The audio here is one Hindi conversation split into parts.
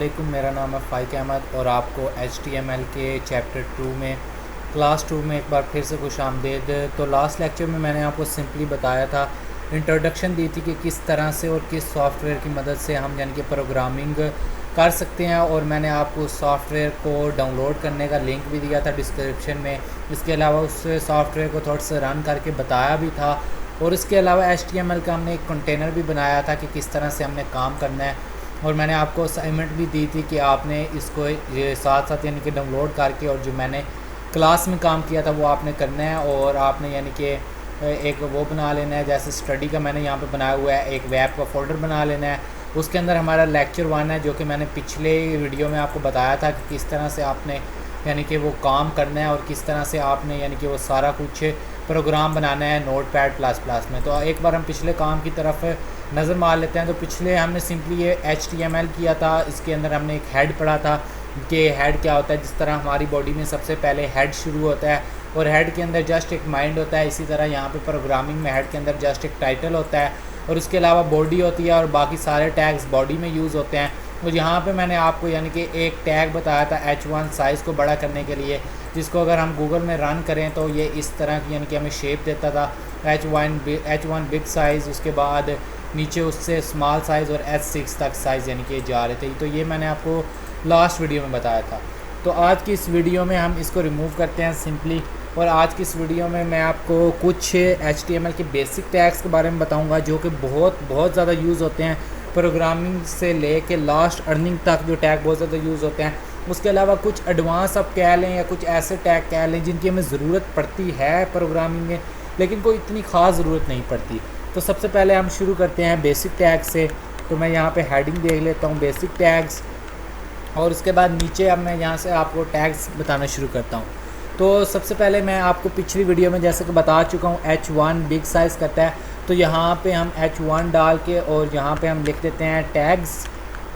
वालेकुम, मेरा नाम है फ़ाइक अहमद और आपको HTML के चैप्टर 2 में क्लास 2 में एक बार फिर से खुशामदीद। तो लास्ट लेक्चर में मैंने आपको सिंपली बताया था, इंट्रोडक्शन दी थी कि किस तरह से और किस सॉफ्टवेयर की मदद से हम यानी कि प्रोग्रामिंग कर सकते हैं, और मैंने आपको सॉफ्टवेयर को डाउनलोड करने का लिंक भी दिया था डिस्क्रिप्शन में। इसके अलावा उस सॉफ्टवेयर को थोड़ा सा रन करके बताया भी था, और इसके अलावा HTML का हमने एक कंटेनर भी बनाया था कि किस तरह से हमने काम करना है। और मैंने आपको असाइनमेंट भी दी थी कि आपने इसको ये साथ साथ यानी कि डाउनलोड करके और जो मैंने क्लास में काम किया था वो आपने करना है, और आपने यानी कि एक वो बना लेना है, जैसे स्टडी का मैंने यहाँ पे बनाया हुआ है, एक वेब का फ़ोल्डर बना लेना है। उसके अंदर हमारा लेक्चर 1 है, जो कि मैंने पिछले वीडियो में आपको बताया था कि किस तरह से आपने यानी कि वो काम करना है और किस तरह से आपने यानी कि वो सारा कुछ प्रोग्राम बनाना है नोटपैड++ में। तो एक बार हम पिछले काम की तरफ नज़र मार लेते हैं। तो पिछले हमने सिंपली ये HTML किया था, इसके अंदर हमने एक हेड पढ़ा था कि हेड क्या होता है। जिस तरह हमारी बॉडी में सबसे पहले हेड शुरू होता है और हेड के अंदर जस्ट एक माइंड होता है, इसी तरह यहाँ पे प्रोग्रामिंग में हेड के अंदर जस्ट एक टाइटल होता है और उसके अलावा बॉडी होती है और बाकी सारे टैग्स बॉडी में यूज़ होते हैं। और यहाँ पे मैंने आपको यानी कि एक टैग बताया था H1 साइज़ को बड़ा करने के लिए, जिसको अगर हम गूगल में रन करें तो ये इस तरह की यानी कि हमें शेप देता था H1 बिग साइज़, उसके बाद नीचे उससे स्मॉल साइज़ और H6 तक साइज़ यानी कि जा रहे थे। तो ये मैंने आपको लास्ट वीडियो में बताया था। तो आज की इस वीडियो में हम इसको रिमूव करते हैं सिंपली, और आज की इस वीडियो में मैं आपको कुछ HTML के बेसिक टैग्स के बारे में बताऊंगा, जो कि बहुत ज़्यादा यूज़ होते हैं प्रोग्रामिंग से लेके लास्ट अर्निंग तक, जो टैग बहुत ज़्यादा यूज़ होते हैं। उसके अलावा कुछ एडवांस आप कह लें या कुछ ऐसे टैग कह लें जिनकी हमें ज़रूरत पड़ती है प्रोग्रामिंग में, लेकिन कोई इतनी ख़ास ज़रूरत नहीं पड़ती। तो सबसे पहले हम शुरू करते हैं बेसिक टैग से। तो मैं यहाँ पे हेडिंग देख लेता हूँ बेसिक टैग्स, और उसके बाद नीचे अब मैं यहाँ से आपको टैग्स बताना शुरू करता हूँ। तो सबसे पहले मैं आपको पिछली वीडियो में जैसे कि बता चुका हूँ H1 बिग साइज़ करता है, तो यहाँ पे हम H1 डाल के और यहाँ पे हम लिख देते हैं टैग्स।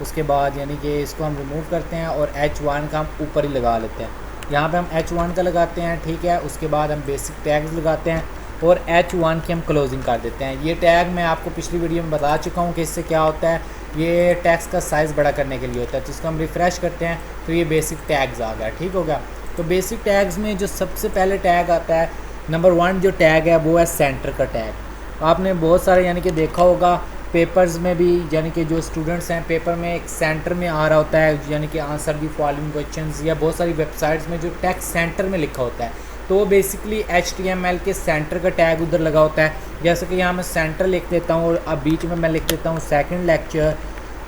उसके बाद यानी कि इसको हम रिमूव करते हैं और H1 का हम ऊपर ही लगा लेते हैं। यहाँ पे हम H1 का लगाते हैं, ठीक है। उसके बाद हम बेसिक टैग्स लगाते हैं और H1 की हम क्लोजिंग कर देते हैं। ये टैग मैं आपको पिछली वीडियो में बता चुका हूँ कि इससे क्या होता है, ये टैग्स का साइज़ बड़ा करने के लिए होता है। जिसको हम रिफ़्रेश करते हैं तो ये बेसिक टैग्स आ गया, ठीक हो गया। तो बेसिक टैग्स में जो सबसे पहले टैग आता है, नंबर 1 जो टैग है वो है सेंटर का टैग। आपने बहुत सारे यानी कि देखा होगा पेपर्स में भी, यानी कि जो स्टूडेंट्स हैं पेपर में एक सेंटर में आ रहा होता है, यानी कि आंसर दी फॉलोइंग क्वेश्चंस, या बहुत सारी वेबसाइट्स में जो टैग सेंटर में लिखा होता है, तो वो बेसिकली HTML के सेंटर का टैग उधर लगा होता है। जैसे कि यहाँ मैं सेंटर लिख देता हूँ और अब बीच में मैं लिख देता हूँ सेकंड लेक्चर,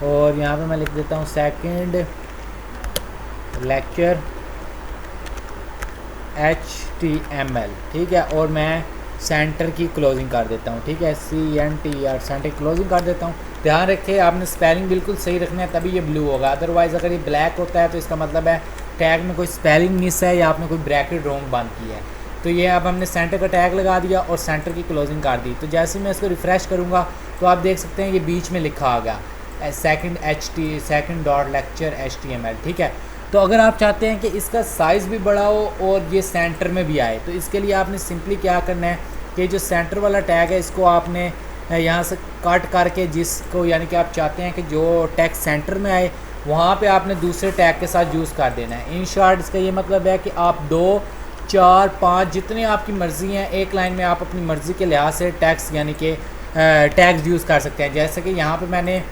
और यहाँ पे मैं लिख देता हूँ सेकंड लेक्चर HTML, ठीक है। और मैं सेंटर की क्लोजिंग कर देता हूँ, ठीक है, CNTR सेंटर की क्लोजिंग कर देता हूँ। ध्यान रखें आपने स्पेलिंग बिल्कुल सही रखना है, तभी ये ब्लू होगा। अदरवाइज़ अगर ये ब्लैक होता है तो इसका मतलब है टैग में कोई स्पेलिंग मिस है या आपने कोई ब्रैकेट रॉन्ग बंद की है। तो ये अब हमने सेंटर का टैग लगा दिया और सेंटर की क्लोजिंग कर दी। तो जैसे मैं इसको रिफ़्रेश करूँगा तो आप देख सकते हैं ये बीच में लिखा आ गया सेकंड डॉट लेक्चर HTML, ठीक है। तो अगर आप चाहते हैं कि इसका साइज़ भी बड़ा हो और ये सेंटर में भी आए, तो इसके लिए आपने सिंपली क्या करना है कि जो सेंटर वाला टैग है इसको आपने यहाँ से कट करके, जिसको यानी कि आप चाहते हैं कि जो टैग सेंटर में आए वहाँ पे आपने दूसरे टैग के साथ यूज़ कर देना है। इन शॉर्ट इसका ये मतलब है कि आप 2, 4, 5 जितने आपकी मर्ज़ी हैं, एक लाइन में आप अपनी मर्ज़ी के लिहाज से टैग्स यानी कि टैग्स यूज़ कर सकते हैं। जैसे कि यहाँ पे मैंने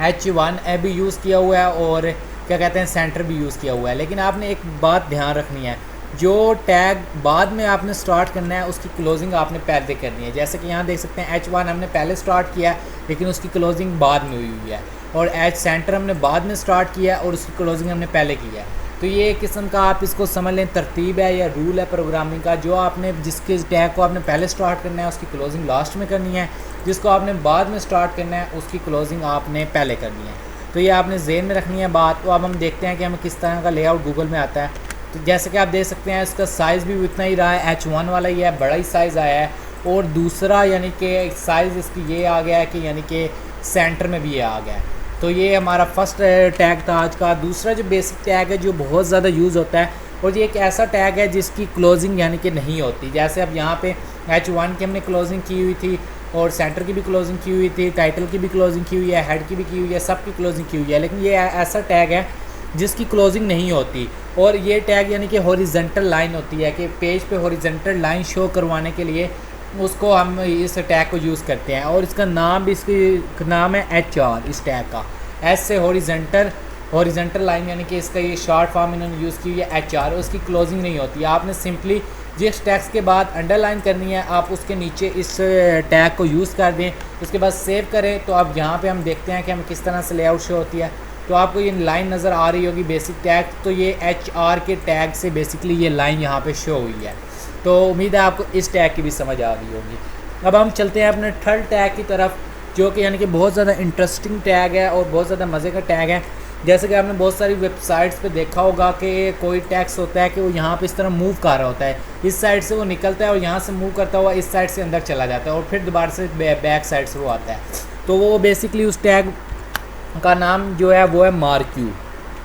H1 भी यूज़ किया हुआ है और क्या कहते हैं सेंटर भी यूज़ किया हुआ है। लेकिन आपने एक बात ध्यान रखनी है, जो टैग बाद में आपने स्टार्ट करना है उसकी क्लोजिंग आपने पहले करनी है। जैसे कि यहाँ देख सकते हैं H1 हमने पहले स्टार्ट किया है लेकिन उसकी क्लोजिंग बाद में हुई है, और H सेंटर हमने बाद में स्टार्ट किया है और उसकी क्लोजिंग हमने पहले की है। तो ये एक किस्म का आप इसको समझ लें तरतीब है या रूल है प्रोग्रामिंग का। जो आपने जिसके टैग को आपने पहले स्टार्ट करना है उसकी क्लोजिंग लास्ट में करनी है, जिसको आपने बाद में स्टार्ट करना है उसकी क्लोजिंग आपने पहले करनी है। तो ये आपने ज़हन में रखनी है बात। तो अब हम देखते हैं कि हमें किस तरह का लेआउट गूगल में आता है। तो जैसे कि आप देख सकते हैं इसका साइज़ भी उतना ही रहा है, H1 वाला ही है, बड़ा ही साइज़ आया है। और दूसरा यानी कि साइज़ इसकी ये आ गया है कि यानी कि सेंटर में भी ये आ गया है। तो ये हमारा फर्स्ट टैग था आज का। दूसरा जो बेसिक टैग है जो बहुत ज़्यादा यूज़ होता है, और ये एक ऐसा टैग है जिसकी क्लोजिंग यानी कि नहीं होती। जैसे अब यहाँ पे H1 की हमने क्लोजिंग की हुई थी, और सेंटर की भी क्लोजिंग की हुई थी, टाइटल की भी क्लोजिंग की हुई है, हेड की भी की हुई है, सब की क्लोजिंग की हुई है। लेकिन ये ऐसा टैग है जिसकी क्लोजिंग नहीं होती, और ये टैग यानी कि हॉरिजेंटल लाइन होती है कि पेज पे हॉरिजेंटल लाइन शो करवाने के लिए उसको हम इस टैग को यूज़ करते हैं। और इसका नाम भी, इसकी नाम है HR इस टैग का, एस से हॉरिजेंटल लाइन, यानी कि इसका ये शॉर्ट फॉर्म इन्होंने यूज़ की हुई है HR। उसकी क्लोजिंग नहीं होती है। आपने सिंपली जिस टैक्स के बाद अंडरलाइन करनी है आप उसके नीचे इस टैग को यूज़ कर दें, उसके बाद सेव करें। तो अब यहाँ पे हम देखते हैं कि हम किस तरह से लेआउट शो होती है। तो आपको ये लाइन नज़र आ रही होगी बेसिक टैग, तो ये HR के टैग से बेसिकली ये लाइन यहाँ पे शो हुई है। तो उम्मीद है आपको इस टैग की भी समझ आ गई होगी। अब हम चलते हैं अपने थर्ड टैग की तरफ, जो कि यानी कि बहुत ज़्यादा इंटरेस्टिंग टैग है और बहुत ज़्यादा मज़े का टैग है। जैसे कि आपने बहुत सारी वेबसाइट्स पे देखा होगा कि कोई टैक्स होता है कि वो यहाँ पे इस तरह मूव कर रहा होता है, इस साइड से वो निकलता है और यहाँ से मूव करता हुआ इस साइड से अंदर चला जाता है और फिर दोबारा से बैक साइड से वो आता है। तो वो बेसिकली उस टैग का नाम जो है वो है मार्क्यू।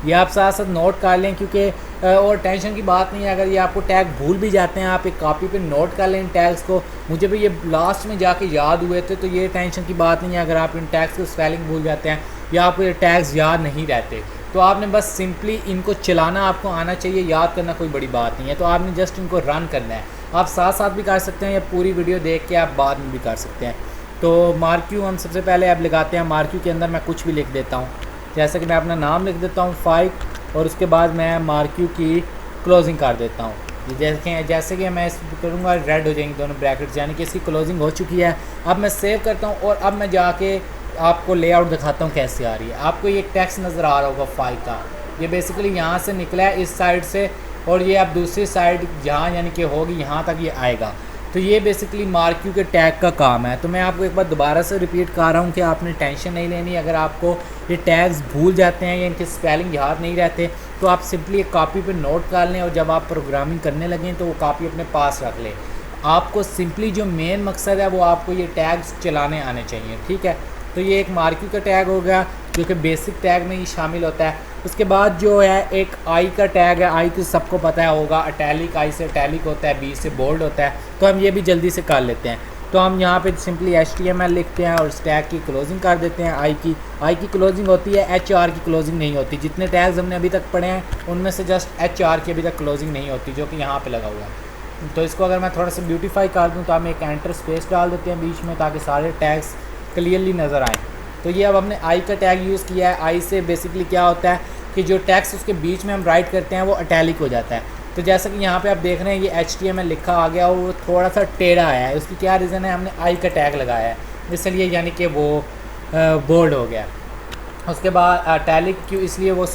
ये आप साथ साथ नोट कर लें, क्योंकि और टेंशन की बात नहीं है अगर ये आपको टैग भूल भी जाते हैं, आप एक कॉपी पे नोट कर लें इन टैग्स को। मुझे भी ये लास्ट में जाके याद हुए थे, तो ये टेंशन की बात नहीं है अगर आप इन टैग्स को स्पेलिंग भूल जाते हैं या आपको ये टैग्स याद नहीं रहते। तो आपने बस सिंपली इनको चलाना आपको आना चाहिए, याद करना कोई बड़ी बात नहीं है। तो आपने जस्ट इनको रन करना है। आप साथ साथ भी कर सकते हैं या पूरी वीडियो देख के आप बाद में भी कर सकते हैं। तो मार्क्यू हम सबसे पहले अब लगाते हैं। मार्क्यू के अंदर मैं कुछ भी लिख देता हूँ, जैसे कि मैं अपना नाम लिख देता हूँ 5, और उसके बाद मैं मार्क्यू की क्लोजिंग कर देता हूँ। ये जैसे कि मैं इस करूँगा रेड हो जाएंगे दोनों ब्रैकेट्स, यानी कि इसकी क्लोजिंग हो चुकी है। अब मैं सेव करता हूँ और अब मैं जाके आपको लेआउट दिखाता हूँ कैसे आ रही है। आपको ये टेक्स्ट नज़र आ रहा होगा 5 का, ये बेसिकली यहाँ से निकला है इस साइड से, और ये अब दूसरी साइड जहाँ यानी कि होगी यहाँ तक ये आएगा। तो ये बेसिकली मार्क्यू के टैग का काम है। तो मैं आपको एक बार दोबारा से रिपीट कर रहा हूँ कि आपने टेंशन नहीं लेनी। अगर आपको ये टैग्स भूल जाते हैं या इनके स्पेलिंग याद नहीं रहते, तो आप सिंपली एक कॉपी पे नोट कर लें और जब आप प्रोग्रामिंग करने लगें तो वो कॉपी अपने पास रख लें। आपको सिंपली जो मेन मकसद है वो आपको ये टैग्स चलाने आने चाहिए, ठीक है। तो ये एक मार्क्यू का टैग हो गया जो कि बेसिक टैग में ही शामिल होता है। उसके बाद जो है एक आई का टैग है। आई तो सबको पता है होगा, अटैलिक, आई से अटैलिक होता है, बी से बोल्ड होता है। तो हम ये भी जल्दी से कर लेते हैं। तो हम यहाँ पे सिंपली HTML लिखते हैं और इस टैग की क्लोजिंग कर देते हैं। आई की क्लोजिंग होती है, HR की क्लोजिंग नहीं होती। जितने टैग्स हमने अभी तक पढ़े हैं उनमें से जस्ट HR की अभी तक क्लोजिंग नहीं होती, जो कि यहाँ पर लगा हुआ है। तो इसको अगर मैं थोड़ा सा ब्यूटीफाई कर दूँ तो हम एक एंटर स्पेस डाल देते हैं बीच में, ताकि सारे टैग्स क्लियरली नज़र आएँ। तो ये अब हमने आई का टैग यूज़ किया है। आई से बेसिकली क्या होता है कि जो टेक्स्ट उसके बीच में हम राइट करते हैं वो अटैलिक हो जाता है। तो जैसा कि यहाँ पे आप देख रहे हैं ये HTML लिखा आ गया और वो थोड़ा सा टेढ़ा आया है। उसकी क्या रीज़न है, हमने आई का टैग लगाया है इसलिए, यानी कि वो बोल्ड हो गया। उसके बाद अटैलिक क्यों, इसलिए वो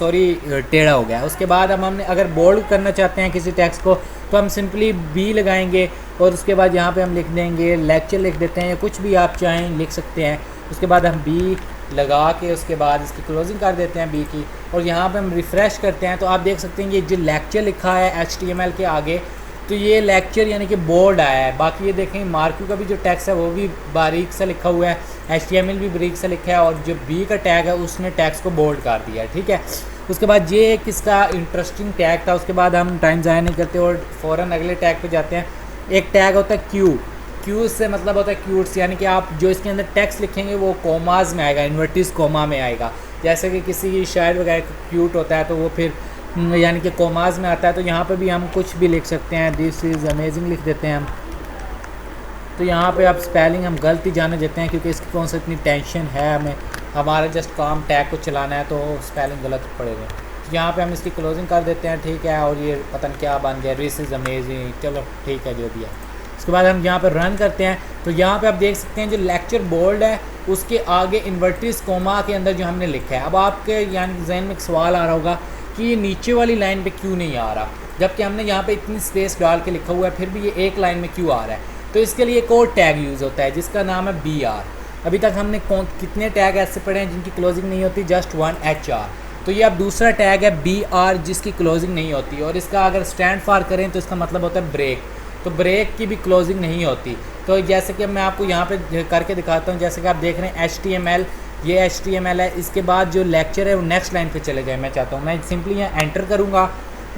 टेढ़ा हो गया। उसके बाद अब हमने अगर बोल्ड करना चाहते हैं किसी टेक्स्ट को तो हम सिंपली बी लगाएंगे और उसके बाद यहाँ पे हम लिख देंगे लेक्चर, लिख देते हैं या कुछ भी आप चाहें लिख सकते हैं। उसके बाद हम बी लगा के उसके बाद इसकी क्लोजिंग कर देते हैं बी की, और यहाँ पे हम रिफ़्रेश करते हैं तो आप देख सकते हैं ये जो लेक्चर लिखा है HTML के आगे, तो ये लेक्चर यानी कि बोल्ड आया है। बाकी ये देखें मार्क्यू का भी जो टेक्स्ट है वो भी बारीक से लिखा हुआ है, HTML भी बारीक से लिखा है, और जो बी का टैग है उसने टेक्स्ट को बोल्ड कर दिया है, ठीक है। उसके बाद ये एक इसका इंटरेस्टिंग टैग था। उसके बाद हम टाइम ज़ाया नहीं करते और फ़ौरन अगले टैग पे जाते हैं। एक टैग होता है क्यू से मतलब होता है क्यूट्स, यानी कि आप जो इसके अंदर टेक्स्ट लिखेंगे वो कोमाज में आएगा, इन्वर्टिस कोमा में आएगा। जैसे कि किसी की शायर वगैरह क्यूट होता है तो वो फिर यानी कि कोमाज में आता है। तो यहाँ पे भी हम कुछ भी लिख सकते हैं, दिस इज़ अमेजिंग लिख देते हैं हम। तो यहाँ पे आप स्पेलिंग हम गलत ही जाने देते हैं क्योंकि इसकी कौन सा इतनी टेंशन है हमें, हमारा जस्ट काम टैग को चलाना है तो स्पेलिंग गलत पड़ेगा। तो यहाँ पे हम इसकी क्लोजिंग कर देते हैं, ठीक है। और ये पता नहीं क्या बन गया, दिस इज़ अमेजिंग, चलो ठीक है जो भी है। उसके बाद हम यहाँ पर रन करते हैं तो यहाँ पे आप देख सकते हैं जो लेक्चर बोल्ड है उसके आगे इन्वर्टिस कोमा के अंदर जो हमने लिखा है। अब आपके यानी जहन में एक सवाल आ रहा होगा कि ये नीचे वाली लाइन पे क्यों नहीं आ रहा, जबकि हमने यहाँ पे इतनी स्पेस डाल के लिखा हुआ है, फिर भी ये एक लाइन में क्यों आ रहा है। तो इसके लिए एक और टैग यूज़ होता है जिसका नाम है BR। अभी तक हमने कितने टैग ऐसे पढ़े हैं जिनकी क्लोजिंग नहीं होती, जस्ट 1 HR। तो ये अब दूसरा टैग है BR जिसकी क्लोजिंग नहीं होती, और इसका अगर स्टैंड फॉर करें तो इसका मतलब होता है ब्रेक। तो ब्रेक की भी क्लोजिंग नहीं होती। तो जैसे कि मैं आपको यहाँ पे करके दिखाता हूँ, जैसे कि आप देख रहे हैं HTML, ये HTML है। इसके बाद जो लेक्चर है वो नेक्स्ट लाइन पे चले जाए। मैं चाहता हूँ मैं सिंपली यहाँ एंटर करूँगा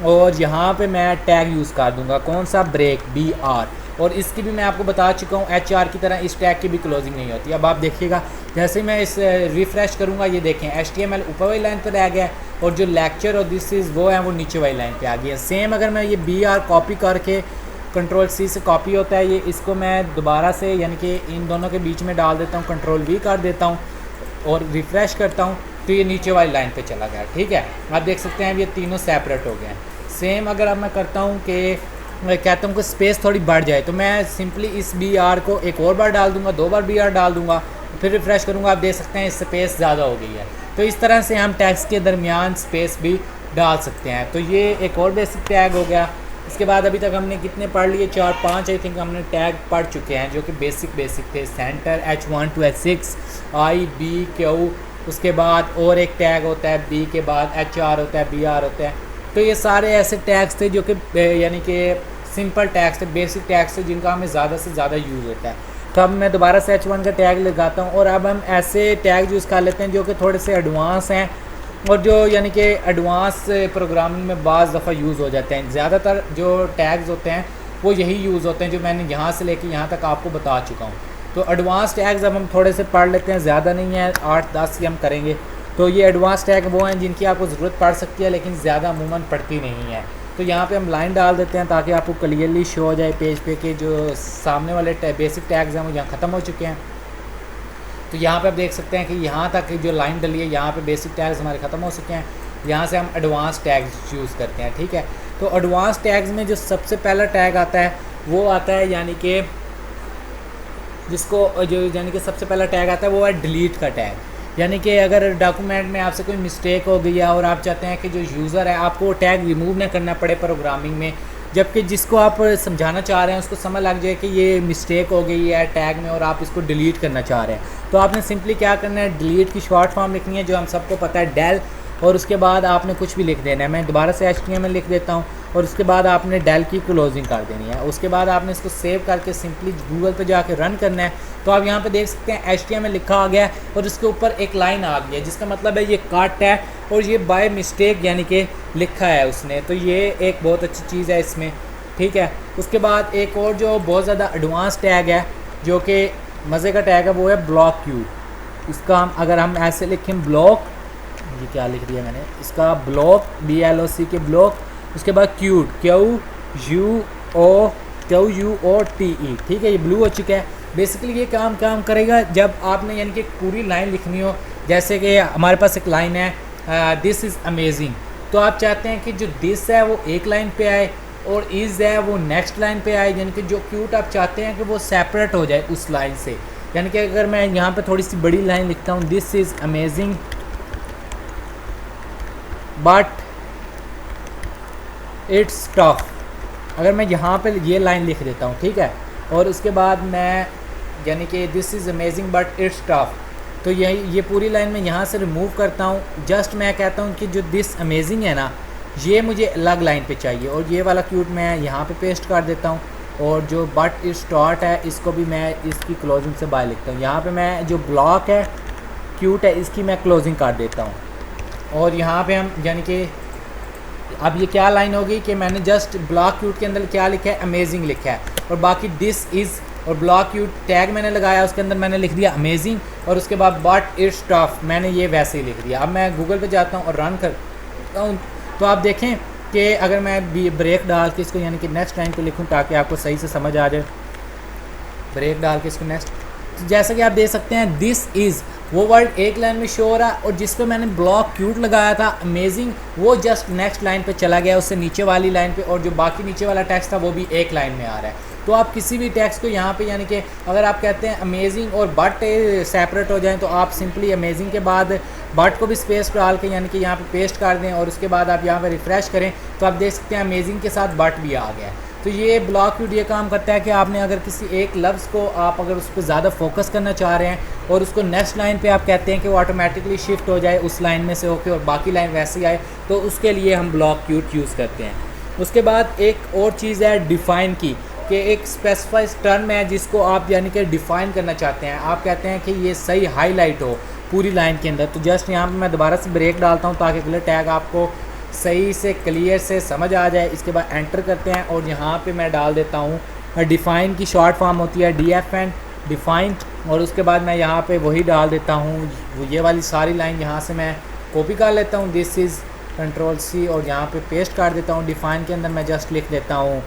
और यहाँ पे मैं टैग यूज़ कर दूँगा, कौन सा, ब्रेक, BR। और इसकी भी मैं आपको बता चुका हूँ HR की तरह इस टैग की भी क्लोजिंग नहीं होती। अब आप देखिएगा जैसे मैं इस रिफ़्रेश करूँगा, ये देखें HTML ऊपर वाली लाइन पर आ गया और जो लेक्चर और दिस इज़ वो है वो नीचे वाली लाइन पे आ गया। सेम अगर मैं ये BR कॉपी करके Ctrl+C से कॉपी होता है, ये इसको मैं दोबारा से यानी कि इन दोनों के बीच में डाल देता हूँ, Ctrl+V कर देता हूँ और रिफ़्रेश करता हूँ तो ये नीचे वाली लाइन पे चला गया। ठीक है, आप देख सकते हैं ये तीनों सेपरेट हो गए हैं। सेम अगर अब मैं करता हूँ कि मैं कहता हूँ कि स्पेस थोड़ी बढ़ जाए तो मैं सिंपली इस BR को एक और बार डाल दूँगा, 2 बार BR डाल दूँगा, फिर रिफ़्रेश करूँगा, आप देख सकते हैं स्पेस ज़्यादा हो गई है। तो इस तरह से हम टैग्स के दरमियान स्पेस भी डाल सकते हैं। तो ये एक और बेसिक टैग हो गया। इसके बाद अभी तक हमने कितने पढ़ लिए, 4-5 आई थिंक हमने टैग पढ़ चुके हैं जो कि बेसिक थे। Centre H1 to H6, I, B, Q, उसके बाद और एक टैग होता है B के बाद HR होता है, BR होता है। तो ये सारे ऐसे टैग्स थे जो कि यानी कि सिंपल टैग्स थे, बेसिक टैग्स थे जिनका हमें ज़्यादा से ज़्यादा यूज़ होता है। तो अब मैं दोबारा से H1 का टैग लगाता हूँ और अब हम ऐसे टैग यूज़ कर लेते हैं जो कि थोड़े से एडवांस हैं और जो यानी कि एडवांस प्रोग्रामिंग में बाज़ दफ़ा यूज़ हो जाते हैं। ज़्यादातर जो टैग्स होते हैं वो यही यूज़ होते हैं जो मैंने यहाँ से लेके यहाँ तक आपको बता चुका हूँ। तो एडवांस टैग्स अब हम थोड़े से पढ़ लेते हैं, ज़्यादा नहीं है, 8-10 ही हम करेंगे। तो ये एडवांस टैग वो हैं जिनकी आपको ज़रूरत पड़ सकती है लेकिन ज़्यादा अमूमन पड़ती नहीं है। तो यहाँ पे हम लाइन डाल देते हैं ताकि आपको क्लियरली शो हो जाए पेज पे कि जो सामने वाले बेसिक टैग्स हैं वो यहाँ ख़त्म हो चुके हैं। तो यहाँ पे आप देख सकते हैं कि यहाँ तक जो लाइन डली है यहाँ पे बेसिक टैग्स हमारे ख़त्म हो चुके हैं। यहाँ से हम एडवांस टैग्स यूज़ करते हैं। ठीक है, तो एडवांस टैग्स में जो सबसे पहला टैग आता है वो आता है यानी कि जिसको जो यानी कि सबसे पहला टैग आता है वो है डिलीट का टैग। यानी कि अगर डॉक्यूमेंट में आपसे कोई मिस्टेक हो गई है और आप चाहते हैं कि जो यूज़र है आपको वो टैग रिमूव ना करना पड़े प्रोग्रामिंग में, जबकि जिसको आप समझाना चाह रहे हैं उसको समझ लग जाए कि ये मिस्टेक हो गई है टैग में और आप इसको डिलीट करना चाह रहे हैं, तो आपने सिंपली क्या करना है, डिलीट की शॉर्ट फॉर्म लिखनी है जो हम सबको पता है डेल, और उसके बाद आपने कुछ भी लिख देना है। मैं दोबारा से HTML लिख देता हूँ और उसके बाद आपने डेल की क्लोजिंग कर देनी है। उसके बाद आपने इसको सेव करके सिंपली गूगल पे जाके रन करना है। तो आप यहाँ पे देख सकते हैं HTML लिखा आ गया है और उसके ऊपर एक लाइन आ गई है जिसका मतलब है ये कट है और ये बाय मिस्टेक यानी कि लिखा है उसने। तो ये एक बहुत अच्छी चीज़ है इसमें। ठीक है, उसके बाद एक और जो बहुत ज़्यादा एडवांस टैग है जो कि मज़े का टैग है वो है ब्लॉक क्यू। इसका हम अगर हम ऐसे लिखें ब्लॉक, ये क्या लिख दिया मैंने, इसका ब्लॉक BLOC के ब्लॉक, उसके बाद क्यूट QUOTE। ठीक है, ये ब्लू हो चुका है। बेसिकली ये काम करेगा जब आपने यानी कि पूरी लाइन लिखनी हो, जैसे कि हमारे पास एक लाइन है दिस इज़ अमेजिंग, तो आप चाहते हैं कि जो दिस है वो एक लाइन पे आए और इज़ है वो नेक्स्ट लाइन पे आए, यानी कि जो क्यूट आप चाहते हैं कि वो सेपरेट हो जाए उस लाइन से। यानी कि अगर मैं यहाँ पे थोड़ी सी बड़ी लाइन लिखता हूँ this is amazing but it's tough, अगर मैं यहाँ पे ये लाइन लिख देता हूँ, ठीक है, और उसके बाद मैं यानी कि this is amazing but it's tough, तो ये पूरी लाइन मैं यहाँ से रिमूव करता हूँ। जस्ट मैं कहता हूँ कि जो दिस अमेजिंग है ना ये मुझे अलग लाइन पे चाहिए और ये वाला क्यूट मैं यहाँ पे पेस्ट कर देता हूँ, और जो बट इट्स स्टार्ट है इसको भी मैं इसकी क्लोजिंग से बाय लिखता हूँ। यहाँ पे मैं जो ब्लॉक है क्यूट है इसकी मैं क्लोजिंग कर देता हूँ, और यहाँ पे हम यानी कि अब ये क्या लाइन होगी कि मैंने जस्ट ब्लॉक क्यूट के अंदर क्या लिखा है, अमेजिंग लिखा है, और बाकी दिस इज़ और ब्लॉक क्यूट टैग मैंने लगाया उसके अंदर मैंने लिख दिया अमेजिंग, और उसके बाद बट इट्स टफ मैंने ये वैसे ही लिख दिया। अब मैं गूगल पे जाता हूँ और रन करता हूँ तो आप देखें कि अगर मैं ब्रेक डाल के इसको यानी कि नेक्स्ट लाइन पे लिखूँ ताकि आपको सही से समझ आ जाए, ब्रेक डाल के इसको नेक्स्ट, तो जैसा कि आप देख सकते हैं दिस इज़ वो वर्ड एक लाइन में शो हो रहा है, और जिस पे मैंने ब्लॉक क्यूट लगाया था अमेजिंग वो जस्ट नेक्स्ट लाइन पे चला गया उससे नीचे वाली लाइन पे, और जो बाकी नीचे वाला टेक्स्ट था वो भी एक लाइन में आ रहा है। तो आप किसी भी टेक्स्ट को यहाँ पे यानी कि अगर आप कहते हैं अमेजिंग और बट सेपरेट हो जाएं तो आप सिंपली अमेजिंग के बाद बट को भी स्पेस डाल के यानी कि यहाँ पे पेस्ट कर दें, और उसके बाद आप यहाँ पे रिफ़्रेश करें तो आप देख सकते हैं अमेजिंग के साथ बट भी आ गया है। तो ये ब्लॉक क्यूट ये काम करता है कि आपने अगर किसी एक लफ्ज़ को आप अगर उस पर ज़्यादा फोकस करना चाह रहे हैं और उसको नेक्स्ट लाइन पे आप कहते हैं कि वो ऑटोमेटिकली शिफ्ट हो जाए उस लाइन में से होके और बाकी लाइन वैसे ही आए, तो उसके लिए हम ब्लॉक क्यूट यूज़ करते हैं। उसके बाद एक और चीज़ है डिफ़ाइन की, कि एक स्पेसिफाइड टर्म है जिसको आप यानी कि डिफ़ाइन करना चाहते हैं, आप कहते हैं कि ये सही हाईलाइट हो पूरी लाइन के अंदर। तो जस्ट यहाँ पे मैं दोबारा से ब्रेक डालता हूँ ताकि अगले टैग आपको सही से क्लियर से समझ आ जाए। इसके बाद एंटर करते हैं और यहाँ पे मैं डाल देता हूँ डिफ़ाइन की शॉर्ट फॉर्म होती है DFN, डिफ़ाइन। और उसके बाद मैं यहाँ पे वही डाल देता हूँ, ये वाली सारी लाइन यहाँ से मैं कॉपी कर लेता हूँ, दिस इज़ Ctrl+C, और यहाँ पे पेस्ट कर देता हूँ। डिफ़ाइन के अंदर मैं जस्ट लिख देता हूँ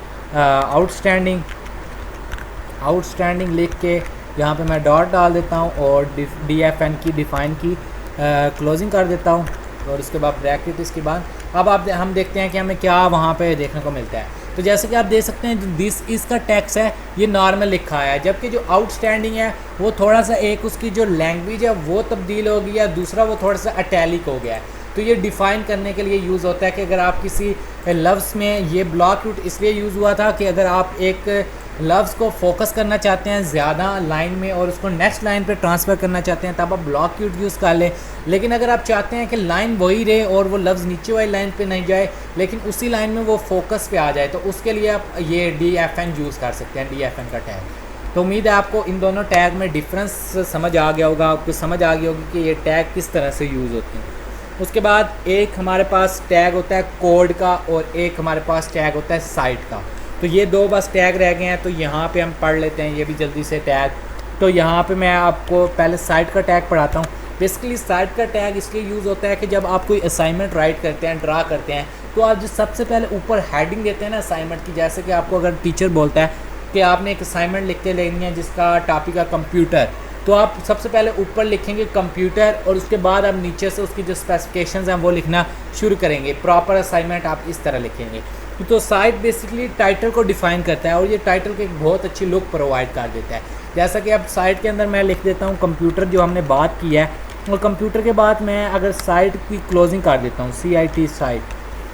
आउटस्टैंडिंग लिख के यहाँ पे मैं डॉट डाल देता हूँ और DFN की डिफ़ाइन की क्लोजिंग कर देता हूँ, और उसके बाद ब्रैकेट। इसके बाद अब हम देखते हैं कि हमें क्या वहाँ पे देखने को मिलता है। तो जैसे कि आप देख सकते हैं, जो दिस इसका टैक्स है ये नॉर्मल लिखा है, जबकि जो आउटस्टैंडिंग है वो थोड़ा सा एक उसकी जो लैंग्वेज है वो तब्दील हो गई है, दूसरा वो थोड़ा सा अटैलिक हो गया है। तो ये डिफ़ाइन करने के लिए यूज़ होता है कि अगर आप किसी लफ्ज़ में, ये ब्लॉक रूट इसलिए यूज़ हुआ था कि अगर आप एक लफ्ज़ को फोकस करना चाहते हैं ज़्यादा लाइन में और उसको नेक्स्ट लाइन पे ट्रांसफ़र करना चाहते हैं तब आप ब्लॉक क्यूट यूज़ कर लें। लेकिन अगर आप चाहते हैं कि लाइन वही रहे और वो लफ्ज़ नीचे वाली लाइन पे नहीं जाए लेकिन उसी लाइन में वो फोकस पे आ जाए, तो उसके लिए आप ये DFN यूज़ कर सकते हैं, DFN का टैग। तो उम्मीद है आपको इन दोनों टैग में डिफरेंस समझ आ गया होगा, आपको समझ आ गई होगी कि ये टैग किस तरह से यूज़ होते हैं। उसके बाद एक हमारे पास टैग होता है कोड का और एक हमारे पास टैग होता है साइट का। तो ये दो बस टैग रह गए हैं, तो यहाँ पे हम पढ़ लेते हैं ये भी जल्दी से टैग। तो यहाँ पे मैं आपको पहले साइट का टैग पढ़ाता हूँ। बेसिकली साइट का टैग इसलिए यूज़ होता है कि जब आप कोई असाइनमेंट राइट करते हैं, ड्रा करते हैं, तो आप जो सबसे पहले ऊपर हेडिंग देते हैं ना असाइनमेंट की, जैसे कि आपको अगर टीचर बोलता है कि आपने एक असाइनमेंट लिख के लेनी है जिसका टॉपिक है कंप्यूटर, तो आप सबसे पहले ऊपर लिखेंगे कंप्यूटर और उसके बाद आप नीचे से उसकी जो स्पेसिफिकेशंस हैं वो लिखना शुरू करेंगे। प्रॉपर असाइनमेंट आप इस तरह लिखेंगे। तो साइट बेसिकली टाइटल को डिफ़ाइन करता है और ये टाइटल को एक बहुत अच्छी लुक प्रोवाइड कर देता है। जैसा कि अब साइट के अंदर मैं लिख देता हूँ कंप्यूटर, जो हमने बात की है, और कंप्यूटर के बाद मैं अगर साइट की क्लोजिंग कर देता हूँ CIT साइट,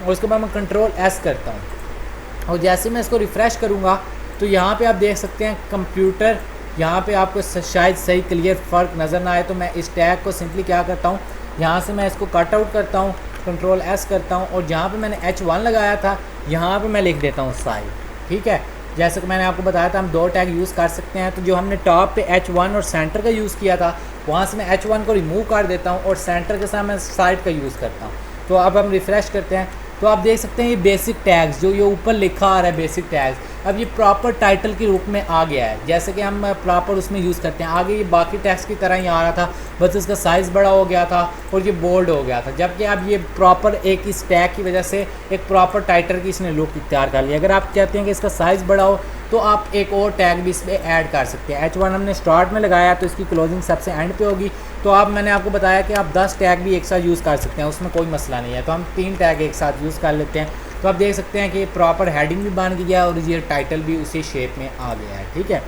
और उसके बाद मैं Ctrl+S करता हूँ और जैसे मैं इसको रिफ़्रेश करूँगा तो यहाँ पे आप देख सकते हैं कंप्यूटर। यहाँ पे आपको शायद सही क्लियर फ़र्क नज़र ना आए, तो मैं इस टैग को सिंपली क्या करता हूँ, यहाँ से मैं इसको कट आउट करता हूँ, Ctrl+S करता हूँ और जहाँ पे मैंने H1 लगाया था यहाँ पे मैं लिख देता हूँ साइट। ठीक है, जैसे कि मैंने आपको बताया था हम दो टैग यूज़ कर सकते हैं। तो जो हमने टॉप पे H1 और सेंटर का यूज़ किया था, वहाँ से मैं H1 को रिमूव कर देता हूँ और सेंटर के साथ मैं साइट का यूज़ करता हूँ। तो अब हम रिफ़्रेश करते हैं तो आप देख सकते हैं ये बेसिक टैग्स जो ये ऊपर लिखा आ रहा है बेसिक टैग्स, अब ये प्रॉपर टाइटल के रूप में आ गया है, जैसे कि हम प्रॉपर उसमें यूज़ करते हैं। आगे ये बाकी टैग्स की तरह ही आ रहा था, बस इसका साइज़ बड़ा हो गया था और ये बोल्ड हो गया था, जबकि अब ये प्रॉपर एक इस टैग की वजह से एक प्रॉपर टाइटल की इसने लुक इख्तियार कर लिया। अगर आप चाहते हैं कि इसका साइज़ बड़ा हो तो आप एक और टैग भी इसमें ऐड कर सकते हैं। H1 हमने स्टार्ट में लगाया तो इसकी क्लोजिंग सबसे एंड पे होगी, तो आप मैंने आपको बताया कि आप 10 टैग भी एक साथ यूज़ कर सकते हैं, उसमें कोई मसला नहीं है। तो हम 3 टैग एक साथ यूज़ कर लेते हैं। तो आप देख सकते हैं कि प्रॉपर हेडिंग भी बन गया और ये टाइटल भी उसी शेप में आ गया है। ठीक है,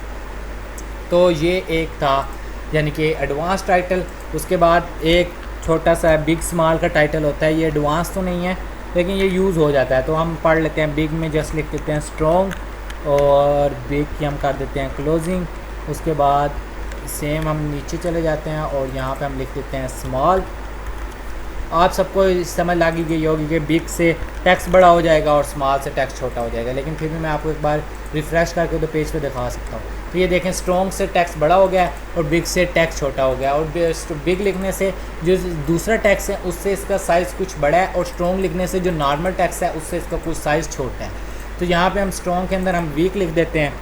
तो ये एक था यानी कि एडवांस टाइटल। उसके बाद एक छोटा सा बिग स्मॉल का टाइटल होता है, ये एडवांस तो नहीं है लेकिन ये यूज़ हो जाता है। तो हम पढ़ लेते हैं, बिग में जस्ट लिख देते हैं स्ट्रॉन्ग और बिग की हम कर देते हैं क्लोजिंग। उसके बाद सेम हम नीचे चले जाते हैं और यहाँ पे हम लिख देते हैं स्मॉल। आप सबको समझ लगी गई होगी कि बिग से टेक्स्ट बड़ा हो जाएगा और स्मॉल से टेक्स्ट छोटा हो जाएगा, लेकिन फिर भी मैं आपको एक बार रिफ़्रेश करके तो पेज पे दिखा सकता हूँ। तो ये देखें, स्ट्रॉन्ग से टेक्स्ट बड़ा हो गया है और बिग से टेक्स्ट छोटा हो गया। और बिग लिखने से जो दूसरा टेक्स्ट है उससे इसका साइज़ कुछ बड़ा है और स्ट्रॉन्ग लिखने से जो नॉर्मल टेक्स्ट है उससे इसका कुछ साइज़ छोटा है। तो यहाँ पे हम स्ट्रॉन्ग के अंदर हम वीक लिख देते हैं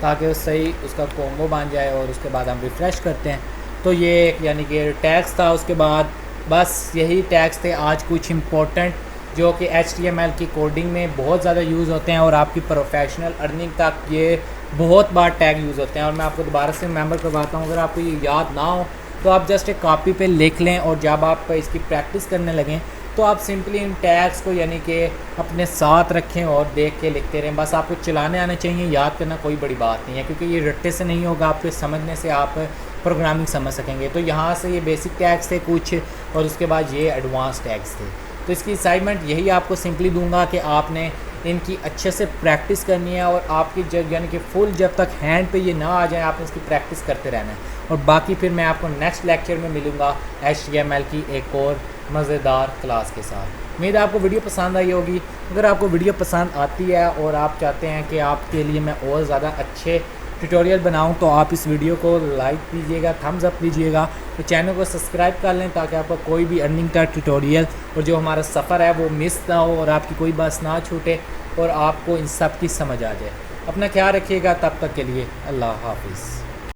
ताकि सही उसका कॉम्बो बन जाए और उसके बाद हम रिफ़्रेश करते हैं। तो ये यानी कि टैग्स था। उसके बाद बस यही टैग्स थे आज कुछ इम्पोर्टेंट जो कि HTML की कोडिंग में बहुत ज़्यादा यूज़ होते हैं और आपकी प्रोफेशनल अर्निंग तक ये बहुत बार टैग यूज़ होते हैं। और मैं आपको दोबारा से रिमेंबर करवाता हूँ, अगर आपको ये याद ना हो तो आप जस्ट एक कॉपी पे लिख लें और जब आप इसकी प्रैक्टिस करने लगें तो आप सिंपली इन टैग्स को यानी कि अपने साथ रखें और देख के लिखते रहें। बस आपको चलाने आने चाहिए, याद करना कोई बड़ी बात नहीं है, क्योंकि ये रट्टे से नहीं होगा, आपके समझने से आप प्रोग्रामिंग समझ सकेंगे। तो यहाँ से ये बेसिक टैग्स थे कुछ और उसके बाद ये एडवांस टैग्स थे। तो इसकी असाइनमेंट यही आपको सिंपली दूंगा कि आपने इनकी अच्छे से प्रैक्टिस करनी है और आपकी जब यानी कि फुल जब तक हैंड पे ये ना आ जाए आपने इसकी प्रैक्टिस करते रहना है। और बाकी फिर मैं आपको नेक्स्ट लेक्चर में मिलूँगा HTML की एक और मज़ेदार क्लास के साथ। उम्मीद है आपको वीडियो पसंद आई होगी। अगर आपको वीडियो पसंद आती है और आप चाहते हैं कि आपके लिए मैं और ज़्यादा अच्छे ट्यूटोरियल बनाऊं तो आप इस वीडियो को लाइक कीजिएगा, थम्स अप दीजिएगा, तो चैनल को सब्सक्राइब कर लें ताकि आपको कोई भी अर्निंग का ट्यूटोरियल और जो हमारा सफ़र है वो मिस ना हो और आपकी कोई बात ना छूटे। और आपको इन सब की समझ आ जाए। अपना ख्याल रखिएगा, तब तक के लिए अल्लाह हाफिज़।